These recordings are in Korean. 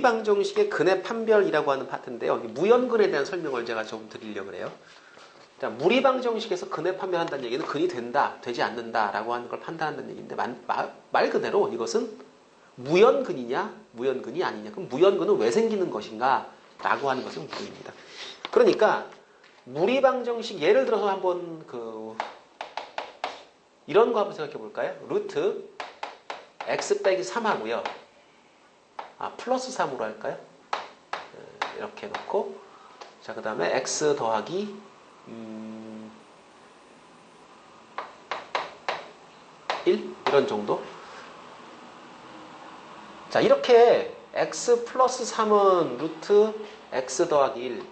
무리방정식의 근의 판별이라고 하는 파트인데요. 무연근에 대한 설명을 제가 좀 드리려고 해요. 자, 무리방정식에서 근의 판별한다는 얘기는 근이 된다, 되지 않는다라고 하는 걸 판단한다는 얘기인데 말 그대로 이것은 무연근이냐, 무연근이 아니냐. 그럼 무연근은 왜 생기는 것인가? 라고 하는 것은 무리입니다. 그러니까 무리방정식 예를 들어서 한번 이런 거 한번 생각해 볼까요? 루트 x 빼기 3 하고요. 플러스 3으로 할까요? 이렇게 놓고, 자, 그 다음에 x 더하기 1 이런 정도. 자, 이렇게 x 플러스 3은 루트 x 더하기 1.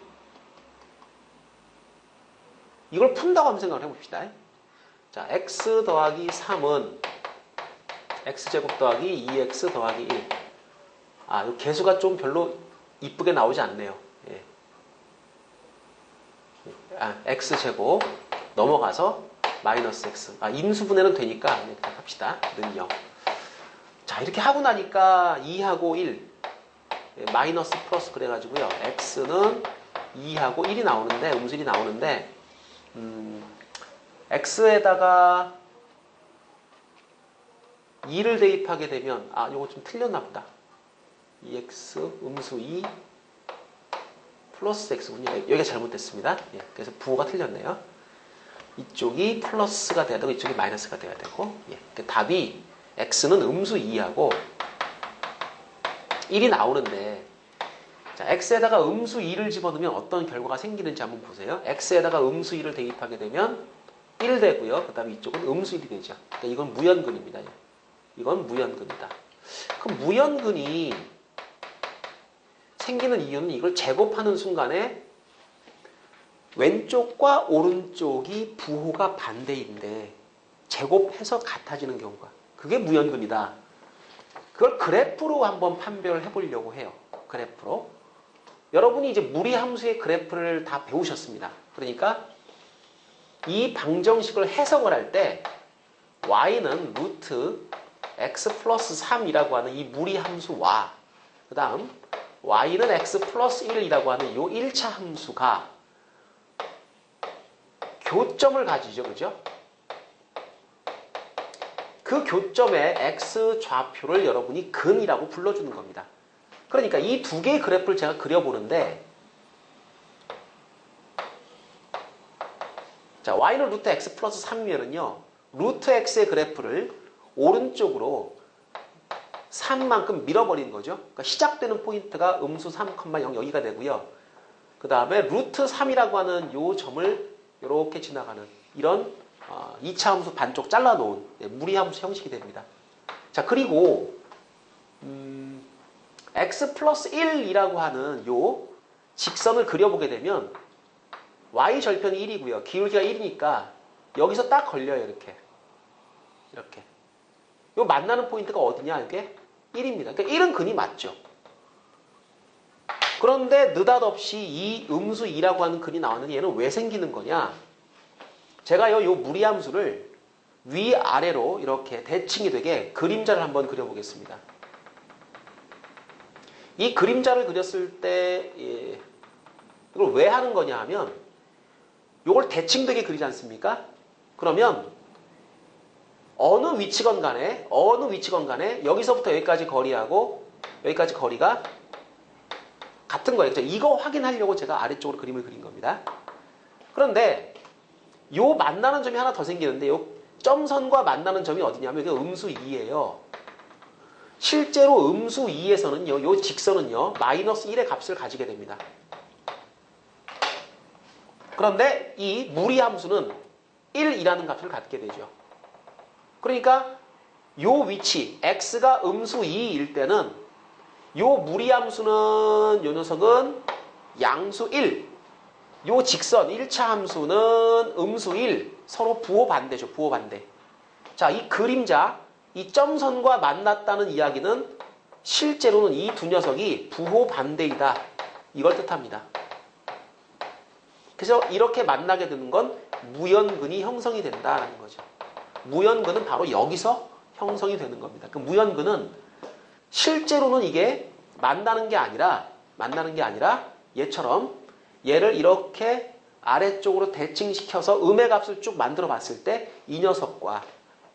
이걸 푼다고 한번 생각을 해봅시다. 자, x 더하기 3은 x제곱 더하기 2x 더하기 1. 이 개수가 좀 별로 이쁘게 나오지 않네요. 예. x제곱 넘어가서 마이너스 x. 인수분해는 되니까 이렇게 합시다. 는요. 자, 이렇게 하고 나니까 2하고 1 마이너스 플러스 그래가지고요. x는 2하고 1이 나오는데, 음수일이 나오는데, x에다가 2를 대입하게 되면, 요거 좀 틀렸나 보다. 2x 음수 2 플러스 x군요. 여기가 잘못됐습니다. 예, 그래서 부호가 틀렸네요. 이쪽이 플러스가 돼야 되고 이쪽이 마이너스가 돼야 되고, 예, 답이 x는 음수 2하고 1이 나오는데, 자, x에다가 음수 2를 집어넣으면 어떤 결과가 생기는지 한번 보세요. x에다가 음수 2를 대입하게 되면 1 되고요. 그 다음에 이쪽은 음수 1이 되죠. 그러니까 이건 무연근입니다. 이건 무연근이다. 그럼 무연근이 생기는 이유는 이걸 제곱하는 순간에 왼쪽과 오른쪽이 부호가 반대인데 제곱해서 같아지는 경우가, 그게 무연근이다. 그걸 그래프로 한번 판별을 해보려고 해요. 그래프로. 여러분이 이제 무리함수의 그래프를 다 배우셨습니다. 그러니까 이 방정식을 해석을 할 때 y는 루트 x 플러스 3이라고 하는 이 무리함수와, 그 다음 y는 x 플러스 1이라고 하는 이 1차 함수가 교점을 가지죠. 그죠? 그 교점의 x 좌표를 여러분이 근이라고 불러주는 겁니다. 그러니까 이 두 개의 그래프를 제가 그려보는데, 자, y는 루트 x 플러스 3이면은요, 루트 x의 그래프를 오른쪽으로 3만큼 밀어버리는 거죠. 그러니까 시작되는 포인트가 음수 3,0 여기가 되고요. 그 다음에 루트 3이라고 하는 요 점을 이렇게 지나가는 이런 2차 함수 반쪽 잘라놓은 무리함수 형식이 됩니다. 자, 그리고 x 플러스 1이라고 하는 요 직선을 그려보게 되면 y 절편이 1이고요. 기울기가 1이니까 여기서 딱 걸려요. 이렇게. 요 만나는 포인트가 어디냐? 이게 1입니다. 그러니까 1은 근이 맞죠. 그런데 느닷없이 이 음수 2라고 하는 근이 나왔는데 얘는 왜 생기는 거냐? 제가 요 무리함수를 위아래로 이렇게 대칭이 되게 그림자를 한번 그려보겠습니다. 이 그림자를 그렸을 때 이걸 왜 하는 거냐 하면 이걸 대칭되게 그리지 않습니까? 그러면 어느 위치건 간에 여기서부터 여기까지 거리하고 여기까지 거리가 같은 거예요. 이거 확인하려고 제가 아래쪽으로 그림을 그린 겁니다. 그런데 요 만나는 점이 하나 더 생기는데 요 점선과 만나는 점이 어디냐면 이게 음수 2예요. 실제로 음수 2에서는요, 요 직선은요, 마이너스 1의 값을 가지게 됩니다. 그런데 이 무리함수는 1이라는 값을 갖게 되죠. 그러니까 요 위치, x가 음수 2일 때는 요 무리함수는 요 녀석은 양수 1, 요 직선 1차 함수는 음수 1, 서로 부호 반대죠. 부호 반대. 자, 이 그림자, 이 점선과 만났다는 이야기는 실제로는 이 두 녀석이 부호 반대이다. 이걸 뜻합니다. 그래서 이렇게 만나게 되는 건 무연근이 형성이 된다는 거죠. 무연근은 바로 여기서 형성이 되는 겁니다. 그 무연근은 실제로는 이게 만나는 게 아니라 얘처럼 얘를 이렇게 아래쪽으로 대칭시켜서 음의 값을 쭉 만들어 봤을 때 이 녀석과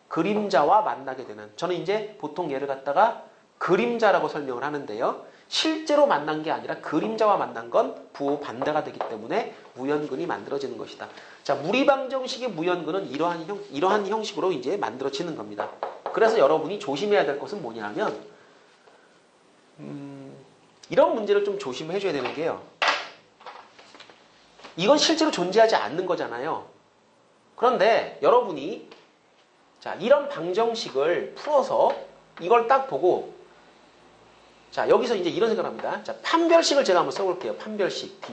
그림자와 만나게 되는, 저는 이제 보통 얘를 갖다가 그림자라고 설명을 하는데요. 실제로 만난 게 아니라 그림자와 만난 건 부호 반대가 되기 때문에 무연근이 만들어지는 것이다. 자, 무리방정식의 무연근은 이러한 형식으로 이제 만들어지는 겁니다. 그래서 여러분이 조심해야 될 것은 뭐냐면, 이런 문제를 좀 조심해 줘야 되는 게요. 이건 실제로 존재하지 않는 거잖아요. 그런데 여러분이 자, 이런 방정식을 풀어서 이걸 딱 보고, 자, 여기서 이제 이런 생각을 합니다. 자, 판별식을 제가 한번 써볼게요. 판별식 B.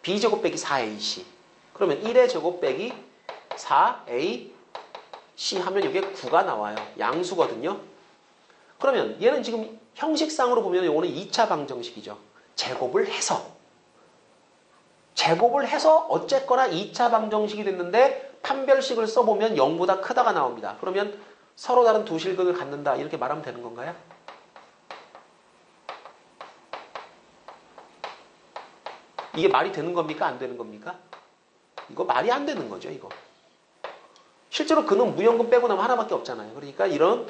B제곱 빼기 4AC. 그러면 1의 제곱 빼기 4AC 하면 여기에 9가 나와요. 양수거든요. 그러면 얘는 지금 형식상으로 보면 이거는 2차 방정식이죠. 제곱을 해서 어쨌거나 2차 방정식이 됐는데 판별식을 써보면 0보다 크다가 나옵니다. 그러면 서로 다른 두 실근을 갖는다 이렇게 말하면 되는 건가요? 이게 말이 되는 겁니까? 안 되는 겁니까? 이거 말이 안 되는 거죠, 이거. 실제로 근은 무연근 빼고 나면 하나밖에 없잖아요. 그러니까 이런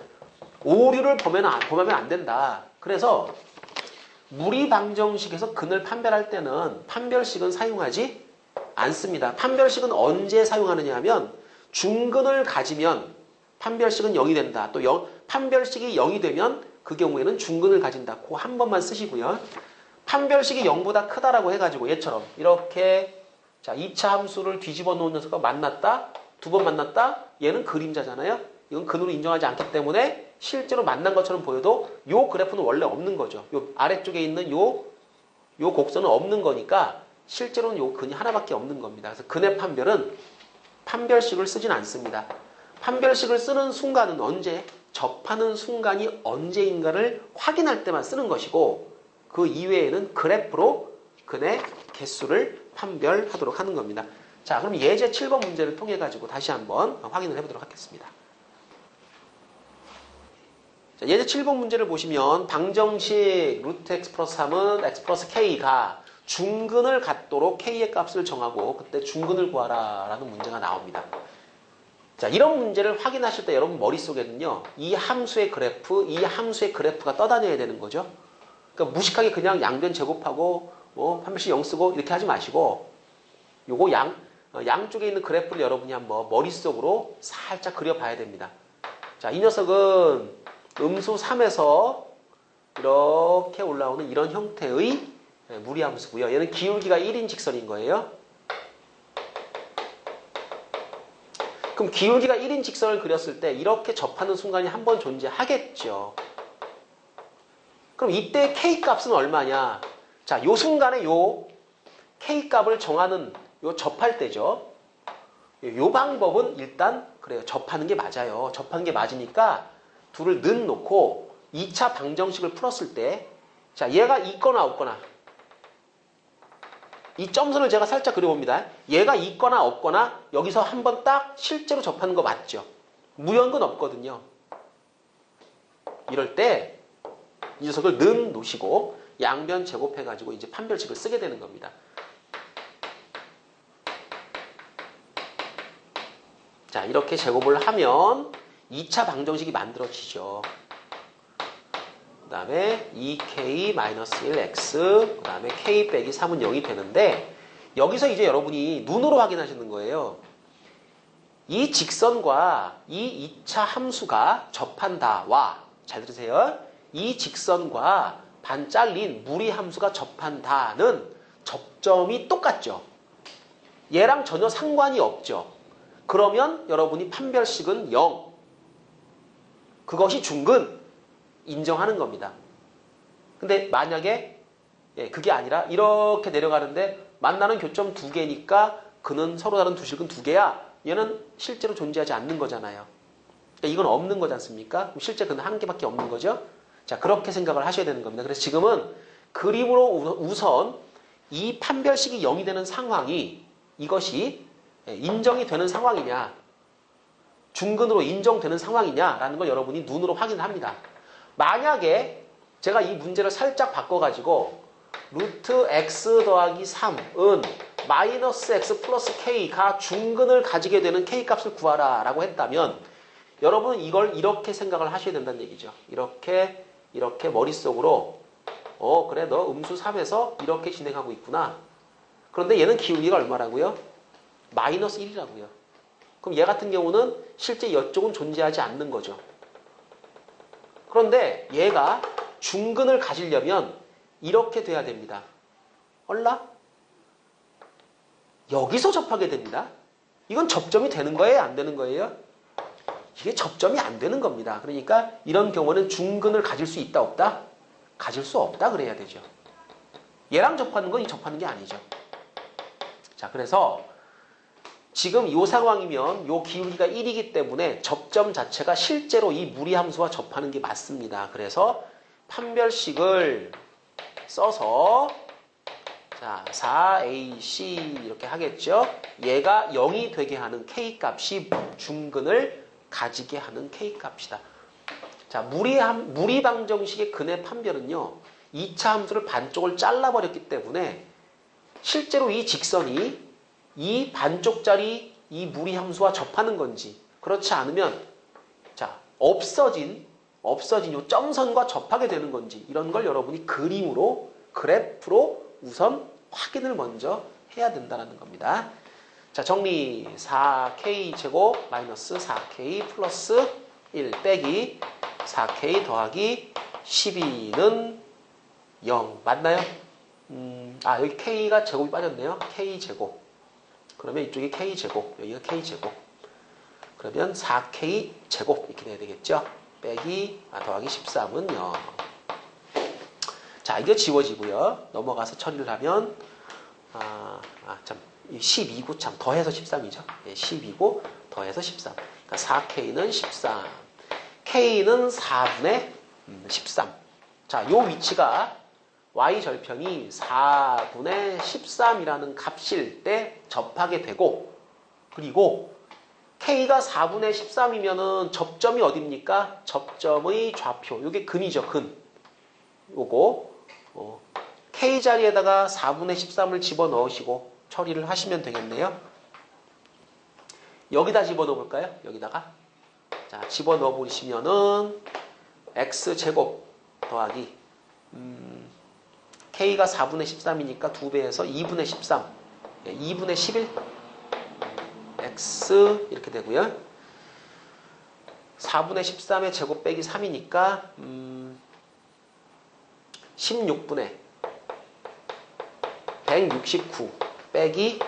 오류를 범하면 안 된다. 그래서 무리방정식에서 근을 판별할 때는 판별식은 사용하지 않습니다. 판별식은 언제 사용하느냐 하면 중근을 가지면 판별식은 0이 된다. 또 판별식이 0이 되면 그 경우에는 중근을 가진다. 그 한 번만 쓰시고요. 판별식이 0보다 크다라고 해가지고 얘처럼 이렇게 자 2차 함수를 뒤집어 놓은 녀석과 만났다. 두 번 만났다. 얘는 그림자잖아요. 이건 근으로 인정하지 않기 때문에 실제로 만난 것처럼 보여도 요 그래프는 원래 없는 거죠. 요 아래쪽에 있는 요 곡선은 없는 거니까 실제로는 요 근이 하나밖에 없는 겁니다. 그래서 근의 판별은 판별식을 쓰진 않습니다. 판별식을 쓰는 순간은 언제? 접하는 순간이 언제인가를 확인할 때만 쓰는 것이고 그 이외에는 그래프로 근의 개수를 판별하도록 하는 겁니다. 자, 그럼 예제 7번 문제를 통해 가지고 다시 한번 확인을 해보도록 하겠습니다. 자, 예제 7번 문제를 보시면 방정식 루트 x 플러스 3은 x 플러스 k가 중근을 갖도록 k의 값을 정하고 그때 중근을 구하라 라는 문제가 나옵니다. 자, 이런 문제를 확인하실 때 여러분 머릿속에는요. 이 함수의 그래프가 떠다녀야 되는 거죠. 그러니까 무식하게 그냥 양변 제곱하고 판별식 0 쓰고 이렇게 하지 마시고 요거 양쪽에 있는 그래프를 여러분이 한번 머릿속으로 살짝 그려봐야 됩니다. 자, 이 녀석은 음수 3에서 이렇게 올라오는 이런 형태의 무리함수고요. 얘는 기울기가 1인 직선인 거예요. 그럼 기울기가 1인 직선을 그렸을 때 이렇게 접하는 순간이 한 번 존재하겠죠. 그럼 이때 K값은 얼마냐? 자, 요 순간에 요 K값을 정하는 요 접할 때죠. 요 방법은 일단 그래요. 접하는 게 맞아요. 접하는 게 맞으니까 둘을 는 놓고 2차 방정식을 풀었을 때 자, 얘가 있거나 없거나 이 점선을 제가 살짝 그려봅니다. 얘가 있거나 없거나 여기서 한번 딱 실제로 접하는 거 맞죠? 무연근 없거든요. 이럴 때 이 녀석을 는 놓으시고 양변 제곱해가지고 이제 판별식을 쓰게 되는 겁니다. 자, 이렇게 제곱을 하면 2차 방정식이 만들어지죠. 그 다음에 2k-1x 그 다음에 k 빼기 3은 0이 되는데 여기서 이제 여러분이 눈으로 확인하시는 거예요. 이 직선과 이 2차 함수가 접한다와 잘 들으세요. 이 직선과 반 잘린 무리함수가 접한다는 접점이 똑같죠. 얘랑 전혀 상관이 없죠. 그러면 여러분이 판별식은 0. 그것이 중근 인정하는 겁니다. 근데 만약에 그게 아니라 이렇게 내려가는데 만나는 교점 두 개니까 그는 서로 다른 두 실근 두 개야. 얘는 실제로 존재하지 않는 거잖아요. 그러니까 이건 없는 거지 않습니까? 실제 그는 한 개밖에 없는 거죠. 자, 그렇게 생각을 하셔야 되는 겁니다. 그래서 지금은 그림으로 우선 이 판별식이 0이 되는 상황이 이것이 인정이 되는 상황이냐 중근으로 인정되는 상황이냐라는 걸 여러분이 눈으로 확인합니다. 만약에 제가 이 문제를 살짝 바꿔가지고 루트 x 더하기 3은 마이너스 x 플러스 k가 중근을 가지게 되는 k 값을 구하라 라고 했다면 여러분은 이걸 이렇게 생각을 하셔야 된다는 얘기죠. 이렇게 머릿속으로 그래 너 음수 3에서 이렇게 진행하고 있구나. 그런데 얘는 기울기가 얼마라고요? 마이너스 1이라고요. 그럼 얘 같은 경우는 실제 이쪽은 존재하지 않는 거죠. 그런데 얘가 중근을 가지려면 이렇게 돼야 됩니다. 얼라? 여기서 접하게 됩니다. 이건 접점이 되는 거예요? 안 되는 거예요? 이게 접점이 안 되는 겁니다. 그러니까 이런 경우는 중근을 가질 수 있다 없다? 가질 수 없다 그래야 되죠. 얘랑 접하는 건 접하는 게 아니죠. 자, 그래서 지금 이 상황이면 이 기울기가 1이기 때문에 접점 자체가 실제로 이 무리함수와 접하는 게 맞습니다. 그래서 판별식을 써서 자 4AC 이렇게 하겠죠. 얘가 0이 되게 하는 K값이 중근을 가지게 하는 K값이다. 자, 무리방정식의 근의 판별은요. 2차 함수를 반쪽을 잘라버렸기 때문에 실제로 이 직선이 이 반쪽짜리 이 무리함수와 접하는 건지 그렇지 않으면 자 없어진 요 점선과 접하게 되는 건지 이런 걸 여러분이 그림으로 그래프로 우선 확인을 먼저 해야 된다는 겁니다. 자, 정리 4K 제곱 마이너스 4K 플러스 1 빼기 4K 더하기 12는 0 맞나요? 여기 K가 제곱이 빠졌네요. K 제곱. 그러면 이쪽이 K 제곱, 여기가 K 제곱. 그러면 4K 제곱 이렇게 돼야 되겠죠? 빼기 더하기 13은 0. 자, 이거 지워지고요. 넘어가서 처리를 하면 12고 참 더해서 13이죠. 12고 더해서 13. 그러니까 4K는 13. K는 4분의 13. 자, 요 위치가 y절편이 4분의 13이라는 값일 때 접하게 되고 그리고 K가 4분의 13이면은 접점이 어딥니까? 접점의 좌표. 요게 근이죠, 근. 요거 K 자리에다가 4분의 13을 집어넣으시고 처리를 하시면 되겠네요. 여기다 집어넣어 볼까요? 여기다가. 자, 집어넣어 보시면은 x제곱 더하기 K가 4분의 13이니까 2배에서 2분의 13 2분의 11 x 이렇게 되고요. 4분의 13의 제곱 빼기 3이니까 16분의 169 빼기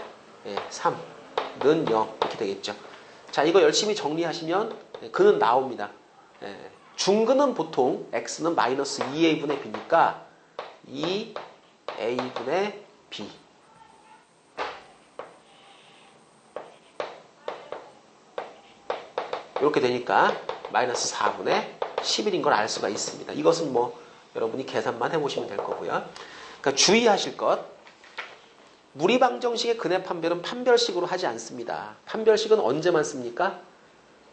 3는 0 이렇게 되겠죠. 자, 이거 열심히 정리하시면 근은 나옵니다. 중근은 보통 x는 마이너스 2a분의 b니까 2a분의 b 이렇게 되니까 마이너스 4분의 11인 걸 알 수가 있습니다. 이것은 뭐 여러분이 계산만 해보시면 될 거고요. 그러니까 주의하실 것 무리방정식의 근의 판별은 판별식으로 하지 않습니다. 판별식은 언제만 씁니까?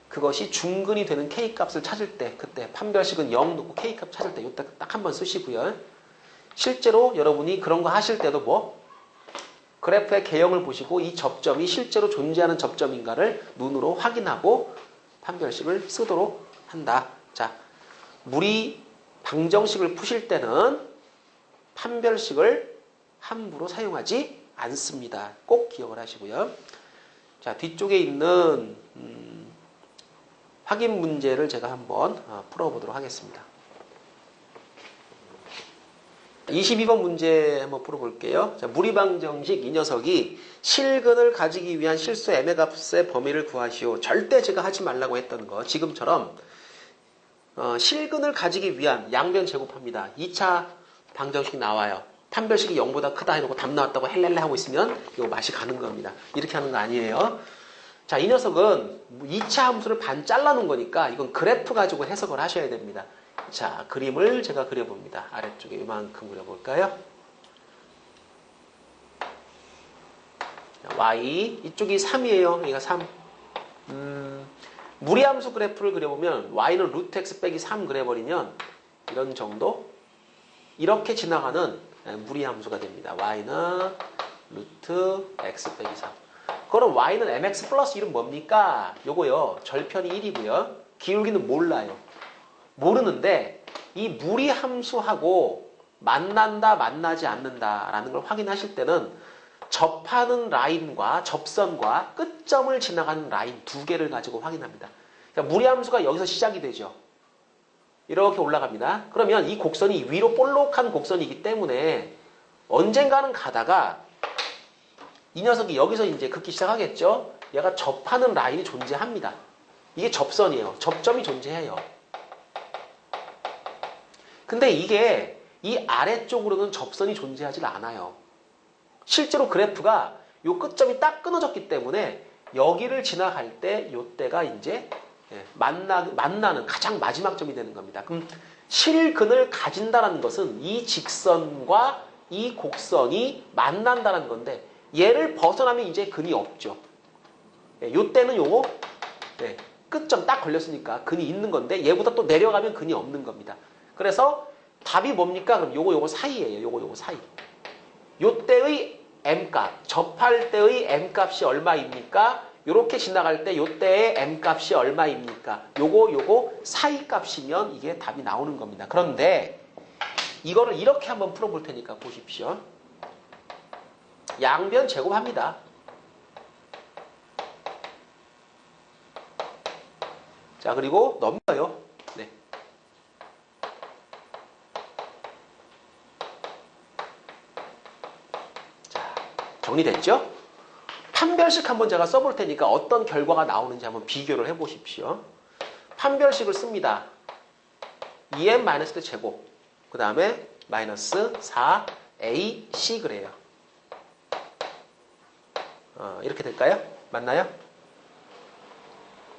그것이 중근이 되는 K값을 찾을 때 그때 판별식은 0 놓고 K값 찾을 때 이때 딱 한 번 쓰시고요. 실제로 여러분이 그런 거 하실 때도 뭐 그래프의 개형을 보시고 이 접점이 실제로 존재하는 접점인가를 눈으로 확인하고 판별식을 쓰도록 한다. 자, 무리 방정식을 푸실 때는 판별식을 함부로 사용하지 않습니다. 꼭 기억을 하시고요. 자, 뒤쪽에 있는 확인 문제를 제가 한번 풀어보도록 하겠습니다. 22번 문제 한번 풀어볼게요. 자, 무리방정식 이 녀석이 실근을 가지기 위한 실수 m의 값의 범위를 구하시오. 절대 제가 하지 말라고 했던 거 지금처럼 실근을 가지기 위한 양변 제곱합니다. 2차 방정식이 나와요. 판별식이 0보다 크다 해놓고 답 나왔다고 헬렐레 하고 있으면 이거 맛이 가는 겁니다. 이렇게 하는 거 아니에요. 자, 이 녀석은 2차 함수를 반 잘라놓은 거니까 이건 그래프 가지고 해석을 하셔야 됩니다. 자, 그림을 제가 그려봅니다. 아래쪽에 이만큼 그려볼까요? 자, y 이쪽이 3이에요. 여기가 3. 무리함수 그래프를 그려보면 y는 루트 x 빼기 3 그려버리면 이런 정도 이렇게 지나가는 무리함수가 됩니다. y는 루트 x 빼기 3. 그럼 y는 mx 플러스 1은 뭡니까? 요거요. 절편이 1이고요. 기울기는 몰라요. 모르는데 이 무리함수하고 만난다, 만나지 않는다라는 걸 확인하실 때는 접하는 라인과 접선과 끝점을 지나가는 라인 두 개를 가지고 확인합니다. 그러니까 무리함수가 여기서 시작이 되죠. 이렇게 올라갑니다. 그러면 이 곡선이 위로 볼록한 곡선이기 때문에 언젠가는 가다가 이 녀석이 여기서 이제 긋기 시작하겠죠. 얘가 접하는 라인이 존재합니다. 이게 접선이에요. 접점이 존재해요. 근데 이게 이 아래쪽으로는 접선이 존재하지 않아요. 실제로 그래프가 요 끝점이 딱 끊어졌기 때문에 여기를 지나갈 때 요때가 이제 만나는 가장 마지막 점이 되는 겁니다. 그럼 실근을 가진다는 것은 이 직선과 이 곡선이 만난다는 건데 얘를 벗어나면 이제 근이 없죠. 요때는 요거 끝점 딱 걸렸으니까 근이 있는 건데 얘보다 또 내려가면 근이 없는 겁니다. 그래서 답이 뭡니까? 그럼 요거 사이예요. 요거 사이. 요때의 m값, 접할 때의 m값이 얼마입니까? 요렇게 지나갈 때 요때의 m값이 얼마입니까? 요거 사이 값이면 이게 답이 나오는 겁니다. 그런데 이거를 이렇게 한번 풀어볼 테니까 보십시오. 양변 제곱합니다. 자, 그리고 넘겨요. 네. 자, 정리됐죠? 판별식 한번 제가 써볼 테니까 어떤 결과가 나오는지 한번 비교를 해보십시오. 판별식을 씁니다. 2m-의 제곱, 그 다음에 마이너스 4ac 그래요. 이렇게 될까요? 맞나요?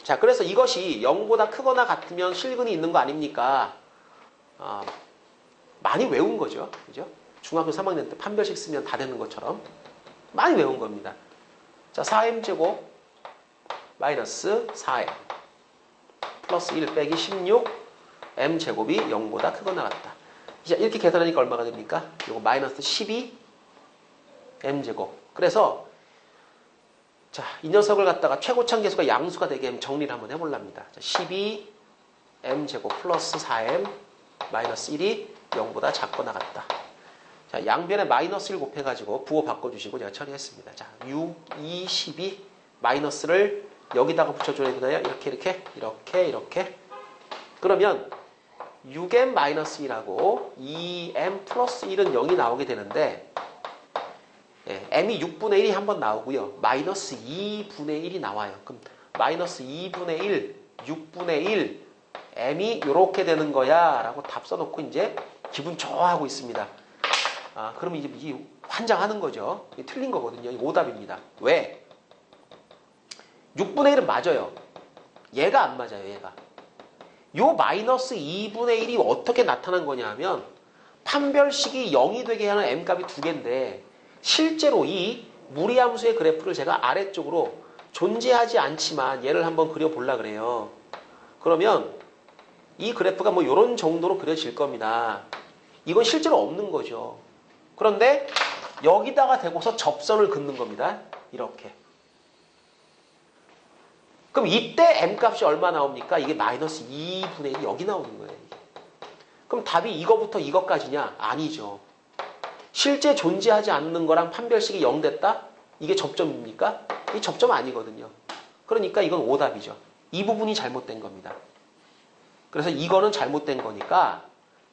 자, 그래서 이것이 0보다 크거나 같으면 실근이 있는 거 아닙니까? 많이 외운 거죠. 그죠? 중학교 3학년 때 판별식 쓰면 다 되는 것처럼 많이 외운 겁니다. 자, 4m제곱 마이너스 4m 플러스 1 빼기 16 m제곱이 0보다 크거나 같다. 이제 이렇게 계산하니까 얼마가 됩니까? 이거 마이너스 12 m제곱. 그래서 자, 이 녀석을 갖다가 최고참 계수가 양수가 되게 정리를 한번 해볼랍니다. 자, 12 m제곱 플러스 4m 마이너스 1이 0보다 작거나 같다. 자, 양변에 마이너스를 곱해가지고 부호 바꿔주시고 제가 처리했습니다. 자, 6, 2, 12 마이너스를 여기다가 붙여줘야 되나요? 이렇게. 그러면 6m 마이너스 1하고 2m 플러스 1은 0이 나오게 되는데 m이 6분의 1이 한번 나오고요. 마이너스 2분의 1이 나와요. 그럼 마이너스 2분의 1, 6분의 1, m이 이렇게 되는 거야 라고 답 써놓고 이제 기분 좋아하고 있습니다. 그러면 이제 이게 환장하는 거죠. 이게 틀린 거거든요. 이게 오답입니다. 왜? 6분의 1은 맞아요. 얘가 안 맞아요. 얘가. 요 마이너스 2분의 1이 어떻게 나타난 거냐면 판별식이 0이 되게 하는 m값이 두 개인데 실제로 이 무리함수의 그래프를 제가 아래쪽으로 존재하지 않지만 얘를 한번 그려보려 그래요. 그러면 이 그래프가 뭐 이런 정도로 그려질 겁니다. 이건 실제로 없는 거죠. 그런데 여기다가 대고서 접선을 긋는 겁니다. 이렇게. 그럼 이때 m값이 얼마 나옵니까? 이게 마이너스 2분의 1이 여기 나오는 거예요. 그럼 답이 이거부터 이거까지냐? 아니죠. 실제 존재하지 않는 거랑 판별식이 0 됐다? 이게 접점입니까? 이 접점 아니거든요. 그러니까 이건 오답이죠. 이 부분이 잘못된 겁니다. 그래서 이거는 잘못된 거니까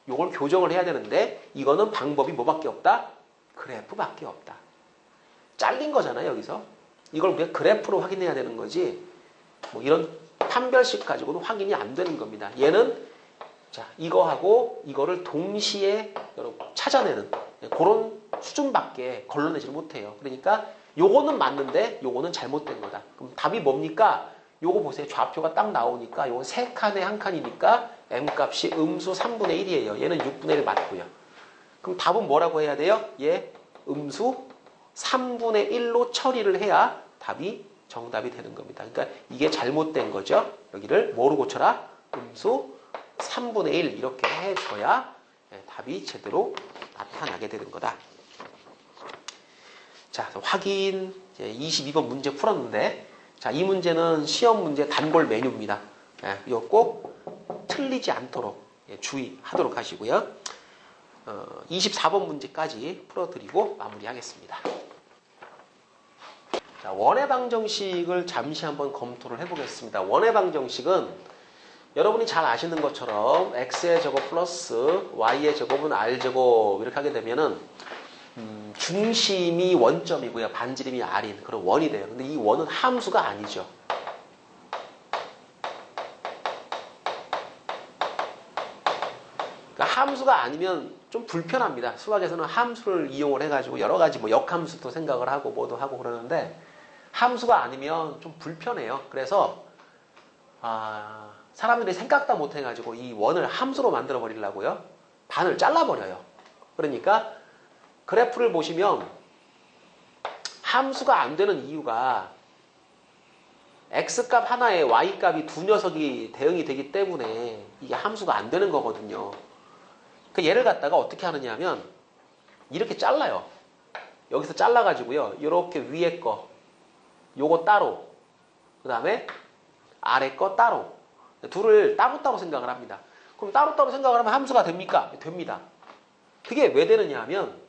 이걸 교정을 해야 되는데 이거는 방법이 뭐밖에 없다? 그래프밖에 없다. 잘린 거잖아요, 여기서. 이걸 우리가 그래프로 확인해야 되는 거지 뭐 이런 판별식 가지고는 확인이 안 되는 겁니다. 얘는 자, 이거하고 이거를 동시에 여러분 찾아내는 그런 수준밖에 걸러내지 못해요. 그러니까 요거는 맞는데 요거는 잘못된 거다. 그럼 답이 뭡니까? 요거 보세요. 좌표가 딱 나오니까 요거 세 칸에 한 칸이니까 m값이 음수 3분의 1이에요. 얘는 6분의 1 맞고요. 그럼 답은 뭐라고 해야 돼요? 얘 음수 3분의 1로 처리를 해야 답이 정답이 되는 겁니다. 그러니까 이게 잘못된 거죠. 여기를 뭐로 고쳐라? 음수 3분의 1 이렇게 해줘야 답이 제대로 나타나게 되는 거다. 자, 확인 22번 문제 풀었는데, 자, 이 문제는 시험 문제 단골 메뉴입니다. 이거 꼭 틀리지 않도록 주의하도록 하시고요. 24번 문제까지 풀어드리고 마무리하겠습니다. 자, 원의 방정식을 잠시 한번 검토를 해보겠습니다. 원의 방정식은 여러분이 잘 아시는 것처럼 x의 제곱 플러스 y의 제곱은 r제곱 이렇게 하게 되면은 중심이 원점이고요. 반지름이 r인 그런 원이 돼요. 근데 이 원은 함수가 아니죠. 그러니까 함수가 아니면 좀 불편합니다. 수학에서는 함수를 이용을 해가지고 여러 가지 뭐 역함수도 생각을 하고 뭐도 하고 그러는데 함수가 아니면 좀 불편해요. 그래서 사람들이 생각도 못 해가지고 이 원을 함수로 만들어 버리려고요. 반을 잘라버려요. 그러니까 그래프를 보시면 함수가 안 되는 이유가 x값 하나에 y값이 두 녀석이 대응이 되기 때문에 이게 함수가 안 되는 거거든요. 그 얘를 갖다가 어떻게 하느냐 하면 이렇게 잘라요. 여기서 잘라가지고요. 이렇게 위에 거 요거 따로 그 다음에 아래 거 따로 둘을 따로따로 생각을 합니다. 그럼 따로따로 생각을 하면 함수가 됩니까? 됩니다. 그게 왜 되느냐 하면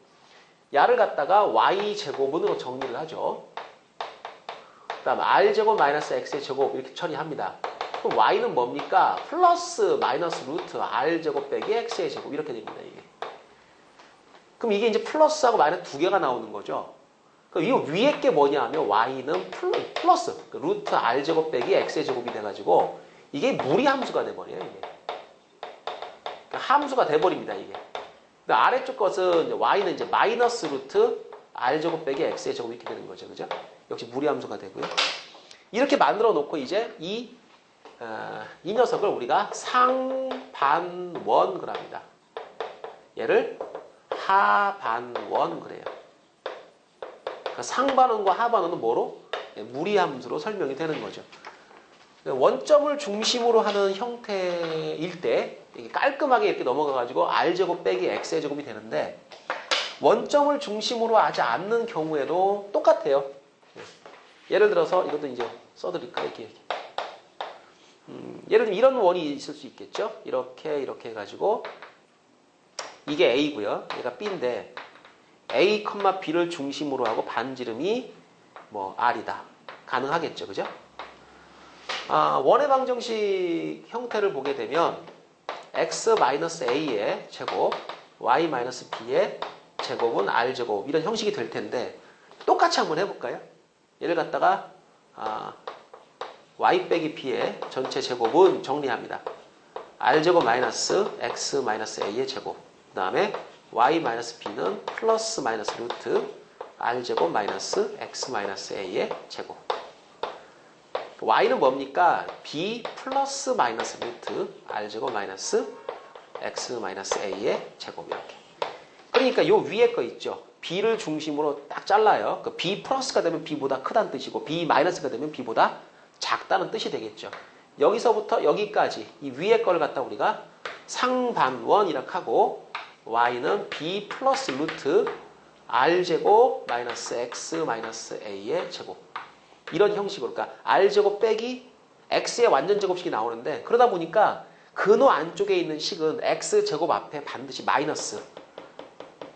야를 갖다가 y제곱으로 정리를 하죠. 그 다음 r제곱 마이너스 x의 제곱 이렇게 처리합니다. 그럼 y는 뭡니까? 플러스 마이너스 루트 r제곱 빼기 x의 제곱 이렇게 됩니다. 이게. 그럼 이게 이제 플러스하고 마이너스 두 개가 나오는 거죠. 그럼 이 위에 게 뭐냐 하면 y는 플러스 루트 r제곱 빼기 x의 제곱이 돼가지고 이게 무리함수가 돼버려요. 이게. 그러니까 함수가 돼버립니다. 이게. 아래쪽 것은 y는 이제 마이너스 루트 r제곱 빼기 x의 제곱 이렇게 되는 거죠. 그죠? 역시 무리함수가 되고요. 이렇게 만들어 놓고 이제 이 녀석을 우리가 상반원 그럽니다. 얘를 하반원 그래요. 그러니까 상반원과 하반원은 뭐로? 무리함수로 설명이 되는 거죠. 원점을 중심으로 하는 형태일 때 이게 깔끔하게 이렇게 넘어가가지고 r제곱 빼기 x의 제곱이 되는데 원점을 중심으로 하지 않는 경우에도 똑같아요. 예를 들어서 이것도 이제 써드릴까요? 이렇게. 예를 들면 이런 원이 있을 수 있겠죠? 이렇게 해가지고 이게 A고요. 얘가 B인데 A, B를 중심으로 하고 반지름이 뭐 R이다. 가능하겠죠. 그죠? 원의 방정식 형태를 보게 되면 x-a의 제곱, y-b의 제곱은 r제곱 이런 형식이 될 텐데 똑같이 한번 해볼까요? 얘를 갖다가 y 빼기 b의 전체 제곱은 정리합니다. r제곱 마이너스 x-a의 제곱 그 다음에 y-b는 플러스 마이너스 루트 r제곱 마이너스 x-a의 제곱 y는 뭡니까? b 플러스 마이너스 루트 r제곱 마이너스 x-a의 제곱 이렇게. 그러니까 요 위에 거 있죠. b를 중심으로 딱 잘라요. 그 b 플러스가 되면 b보다 크다는 뜻이고 b 마이너스가 되면 b보다 작다는 뜻이 되겠죠. 여기서부터 여기까지 이 위에 걸 갖다 우리가 상반원 이렇게 하고 y는 b 플러스 루트 r제곱 마이너스 x 마이너스 a의 제곱 이런 형식으로 그러니까 r제곱 빼기 x의 완전 제곱식이 나오는데 그러다 보니까 근호 안쪽에 있는 식은 x제곱 앞에 반드시 마이너스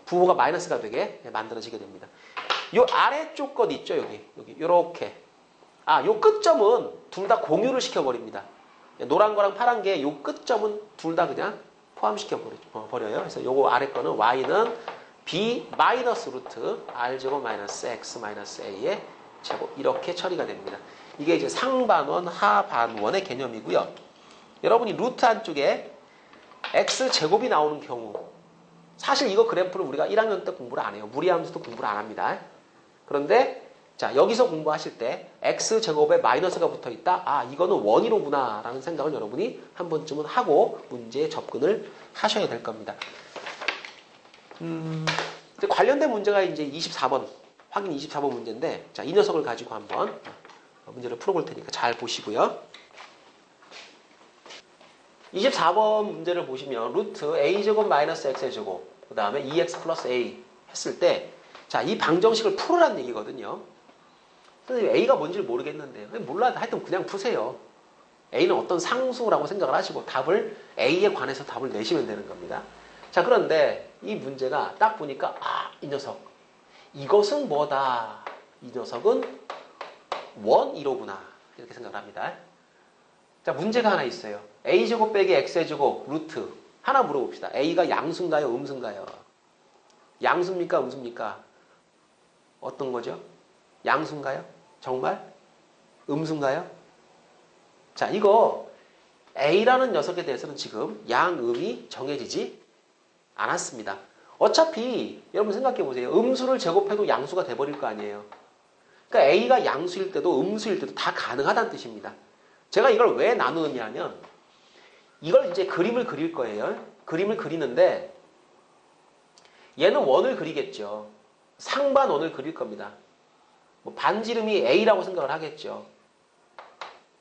부호가 마이너스가 되게 만들어지게 됩니다. 요 아래쪽 것 있죠. 여기 요렇게 요 끝점은 둘 다 공유를 시켜버립니다. 노란 거랑 파란 게 요 끝점은 둘 다 그냥 포함시켜 버려요. 그래서 요거 아래 거는 y는 b 마이너스 루트 r제곱 마이너스 x 마이너스 a의 제곱 이렇게 처리가 됩니다. 이게 이제 상반원, 하반원의 개념이고요. 여러분이 루트 안쪽에 x제곱이 나오는 경우 사실 이거 그래프를 우리가 1학년 때 공부를 안 해요. 무리함수도 공부를 안 합니다. 그런데 자 여기서 공부하실 때 x제곱에 마이너스가 붙어있다. 이거는 원이로구나 라는 생각을 여러분이 한 번쯤은 하고 문제에 접근을 하셔야 될 겁니다. 관련된 문제가 이제 24번 확인 24번 문제인데 자, 이 녀석을 가지고 한번 문제를 풀어볼 테니까 잘 보시고요. 24번 문제를 보시면 루트 a제곱 마이너스 x제곱 그 다음에 2x 플러스 a 했을 때 자, 이 방정식을 풀으란 얘기거든요. 선생님 a가 뭔지를 모르겠는데요. 몰라도 하여튼 그냥 푸세요. a는 어떤 상수라고 생각을 하시고 답을 a에 관해서 답을 내시면 되는 겁니다. 자, 그런데 이 문제가 딱 보니까 이 녀석 이것은 뭐다. 이 녀석은 원 1호구나. 이렇게 생각을 합니다. 자, 문제가 하나 있어요. a제곱 빼기 x제곱 루트 하나 물어봅시다. a가 양수인가요? 음수인가요? 양수입니까? 음수입니까? 어떤 거죠? 양수인가요? 정말? 음수인가요? 자, 이거 a라는 녀석에 대해서는 지금 양음이 정해지지 않았습니다. 어차피 여러분 생각해 보세요. 음수를 제곱해도 양수가 돼버릴 거 아니에요. 그러니까 a가 양수일 때도 음수일 때도 다 가능하다는 뜻입니다. 제가 이걸 왜 나누느냐면 이걸 이제 그림을 그릴 거예요. 그림을 그리는데 얘는 원을 그리겠죠. 상반원을 그릴 겁니다. 뭐 반지름이 a라고 생각을 하겠죠.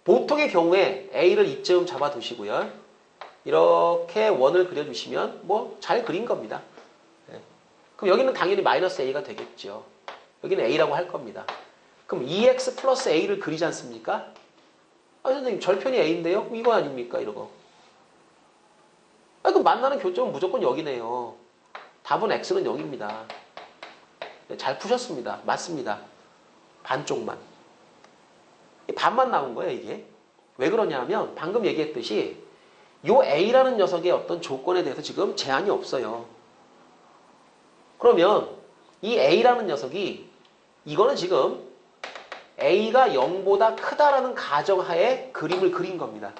보통의 경우에 a를 이쯤 잡아두시고요. 이렇게 원을 그려주시면 뭐 잘 그린 겁니다. 그럼 여기는 당연히 마이너스 a가 되겠죠. 여기는 a라고 할 겁니다. 그럼 2x 플러스 a를 그리지 않습니까? 선생님 절편이 a인데요? 그럼 이거 아닙니까? 이러고. 그럼 만나는 교점은 무조건 여기네요. 답은 x는 0입니다. 잘 푸셨습니다. 맞습니다. 반쪽만. 반만 나온 거예요, 이게. 왜 그러냐면 방금 얘기했듯이 요 a라는 녀석의 어떤 조건에 대해서 지금 제한이 없어요. 그러면 이 a라는 녀석이 이거는 지금 a가 0보다 크다라는 가정하에 그림을 그린 겁니다.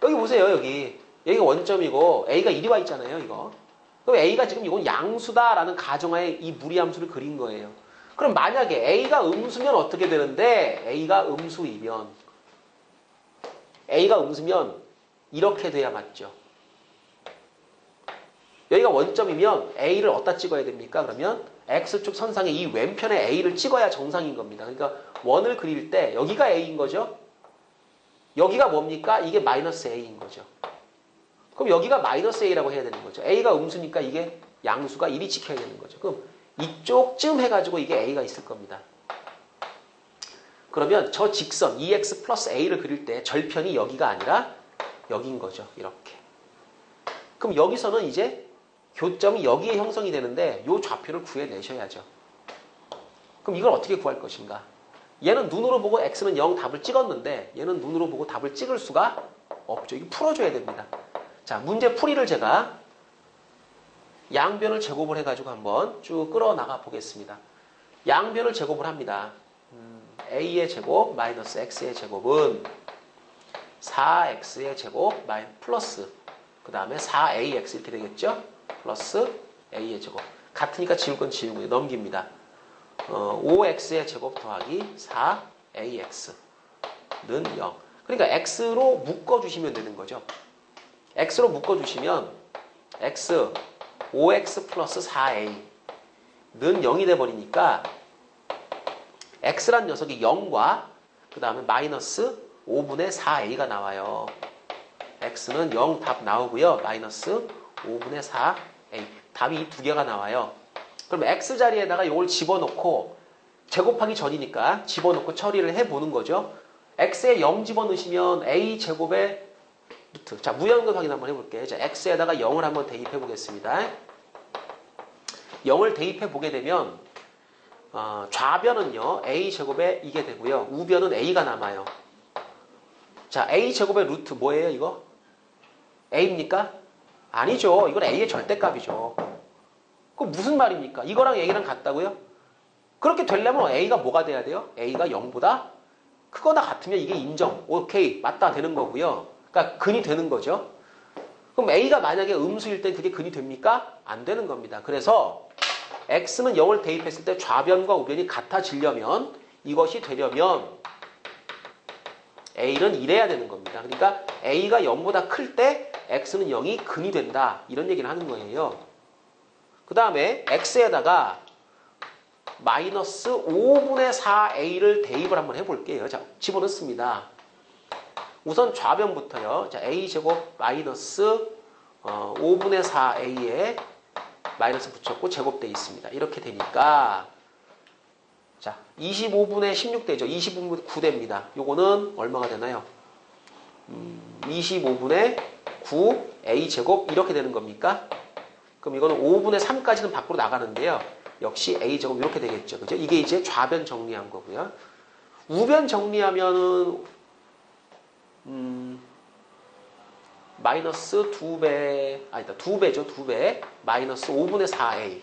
여기 보세요, 여기. 여기가 원점이고 a가 이리 와 있잖아요, 이거. 그럼 a가 지금 이건 양수다라는 가정하에 이 무리함수를 그린 거예요. 그럼 만약에 a가 음수면 어떻게 되는데 a가 음수면 이렇게 돼야 맞죠. 여기가 원점이면 a를 어디다 찍어야 됩니까? 그러면 x축 선상에 이 왼편에 a를 찍어야 정상인 겁니다. 그러니까 원을 그릴 때 여기가 a인 거죠. 여기가 뭡니까? 이게 마이너스 a인 거죠. 그럼 여기가 마이너스 a라고 해야 되는 거죠. a가 음수니까 이게 양수가 이리 찍혀야 되는 거죠. 그럼 이쪽쯤 해가지고 이게 a가 있을 겁니다. 그러면 저 직선 2x 플러스 a를 그릴 때 절편이 여기가 아니라 여기인 거죠. 이렇게. 그럼 여기서는 이제 교점이 여기에 형성이 되는데 이 좌표를 구해내셔야죠. 그럼 이걸 어떻게 구할 것인가? 얘는 눈으로 보고 x는 0 답을 찍었는데 얘는 눈으로 보고 답을 찍을 수가 없죠. 이거 풀어줘야 됩니다. 자, 문제 풀이를 제가 양변을 제곱을 해가지고 한번 쭉 끌어나가 보겠습니다. 양변을 제곱을 합니다. a의 제곱 마이너스 x의 제곱은 4x의 제곱 플러스 그 다음에 4ax 이렇게 되겠죠? 플러스 a의 제곱. 같으니까 지울 건 지우고요. 넘깁니다. 5x의 제곱 더하기 4ax는 0. 그러니까 x로 묶어주시면 되는 거죠. x로 묶어주시면 x 5x 플러스 4a는 0이 돼버리니까 x란 녀석이 0과 그 다음에 마이너스 5분의 4a가 나와요. x는 0 답 나오고요. 마이너스 5분의 4a. 답이 이 두 개가 나와요. 그럼 x 자리에다가 이걸 집어넣고 제곱하기 전이니까 집어넣고 처리를 해보는 거죠. x에 0 집어넣으시면 a 제곱의 루트. 자, 무연근 확인 한번 해볼게요. 자, x에다가 0을 한번 대입해 보겠습니다. 0을 대입해 보게 되면 좌변은요 a 제곱에 이게 되고요. 우변은 a가 남아요. 자, a 제곱의 루트 뭐예요 이거? a입니까? 아니죠. 이건 a의 절대값이죠. 그럼 무슨 말입니까? 이거랑 a랑 같다고요? 그렇게 되려면 a가 뭐가 돼야 돼요? a가 0보다 크거나 같으면 이게 인정. 오케이. 맞다 되는 거고요. 그러니까 근이 되는 거죠. 그럼 a가 만약에 음수일 때 그게 근이 됩니까? 안 되는 겁니다. 그래서 x는 0을 대입했을 때 좌변과 우변이 같아지려면 이것이 되려면 a는 이래야 되는 겁니다. 그러니까 a가 0보다 클 때 x는 0이 근이 된다. 이런 얘기를 하는 거예요. 그 다음에 x에다가 마이너스 5분의 4a를 대입을 한번 해볼게요. 자, 집어넣습니다. 우선 좌변부터요. 자, a제곱 마이너스 5분의 4a에 마이너스 붙였고 제곱돼 있습니다. 이렇게 되니까 자 25분의 16되죠. 25분의 9됩니다. 요거는 얼마가 되나요? 25분의 9 a제곱 이렇게 되는 겁니까? 그럼 이거는 5분의 3까지는 밖으로 나가는데요. 역시 a제곱 이렇게 되겠죠. 그죠? 이게 이제 좌변 정리한 거고요. 우변 정리하면은 마이너스 2배, 아니다 2배죠. 2배 마이너스 5분의 4a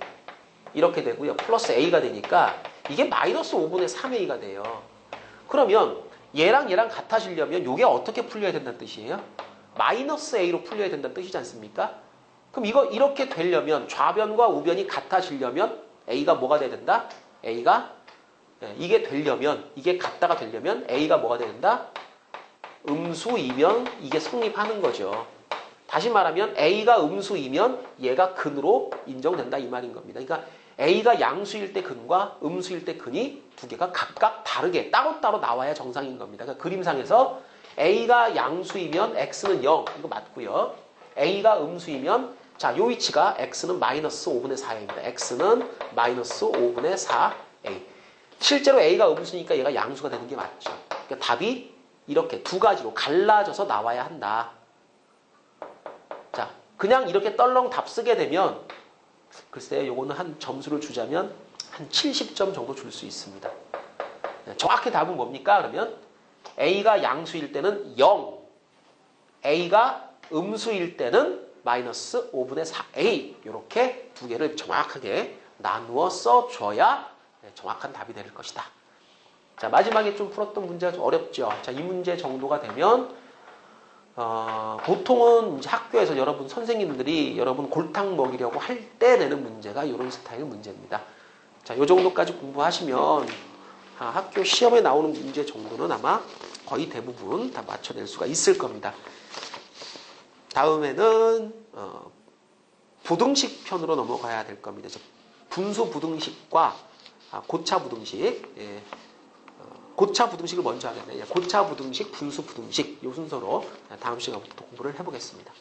이렇게 되고요. 플러스 a가 되니까 이게 마이너스 5분의 3a가 돼요. 그러면 얘랑 얘랑 같아지려면 이게 어떻게 풀려야 된다는 뜻이에요? 마이너스 a로 풀려야 된다는 뜻이지 않습니까? 그럼 이거 이렇게 되려면 좌변과 우변이 같아지려면 a가 뭐가 돼야 된다? a가 이게 되려면 이게 같다가 되려면 a가 뭐가 돼야 된다? 음수이면 이게 성립하는 거죠. 다시 말하면 a가 음수이면 얘가 근으로 인정된다 이 말인 겁니다. 그러니까 a가 양수일 때 근과 음수일 때 근이 두 개가 각각 다르게 따로따로 나와야 정상인 겁니다. 그러니까 그림상에서 a가 양수이면 x는 0 이거 맞고요. a가 음수이면 자, 요 위치가 x는 마이너스 5분의 4a입니다. x는 마이너스 5분의 4a. 실제로 a가 음수니까 얘가 양수가 되는 게 맞죠. 그러니까 답이 이렇게 두 가지로 갈라져서 나와야 한다. 자, 그냥 이렇게 떨렁 답 쓰게 되면 글쎄 요거는 한 점수를 주자면 한 70점 정도 줄 수 있습니다. 정확히 답은 뭡니까? 그러면 a가 양수일 때는 0, a가 음수일 때는 마이너스 5분의 4a 이렇게 두 개를 정확하게 나누어 써줘야 정확한 답이 될 것이다. 자, 마지막에 좀 풀었던 문제가 좀 어렵죠. 자, 이 문제 정도가 되면 보통은 이제 학교에서 여러분 선생님들이 여러분 골탕 먹이려고 할 때 내는 문제가 이런 스타일 문제입니다. 자, 이 정도까지 공부하시면 학교 시험에 나오는 문제 정도는 아마 거의 대부분 다 맞춰낼 수가 있을 겁니다. 다음에는 부등식 편으로 넘어가야 될 겁니다. 분수 부등식과 고차 부등식, 고차 부등식을 먼저 하겠네요. 고차 부등식, 분수 부등식 이 순서로 다음 시간부터 공부를 해보겠습니다.